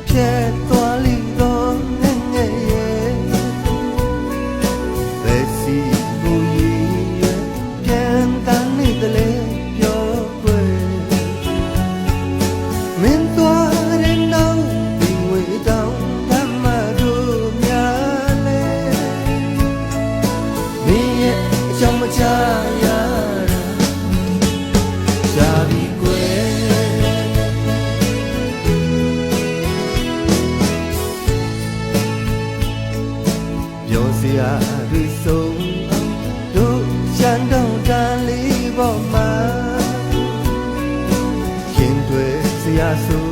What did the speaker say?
ဖြစ်သွားလိတော့ငဲ့ငဲ့ရဲ့ဘယ်စီကိုရဲ့ပြန်တန်းနေတယ်လေပြောွယ်မင်းသွားတဲ့နောက်ဒီငွေတောင်းတမ်းမတို့များလေမင်းရဲ့အကြောင်းမချရပြောစရာတွေဆုံးတို့ရှမ်းတော့တန်လေးပေါ်မှာခင်တွေစရာဆို